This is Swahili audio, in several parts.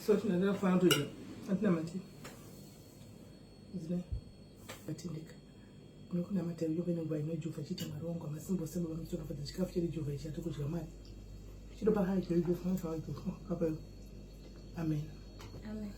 So tunaendelea kufanya tu hivyo. Hatuna mati. Zile batindika. Kuna matawi yote nyumba inojuva chita marongo amasimbo sebo bamutso kafata chikafu chiri juva chatu kuchika mati. Chiro ba hayi hivyo fanya sawa hivyo. Hapa. Amen. Amen.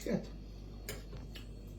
Quieto.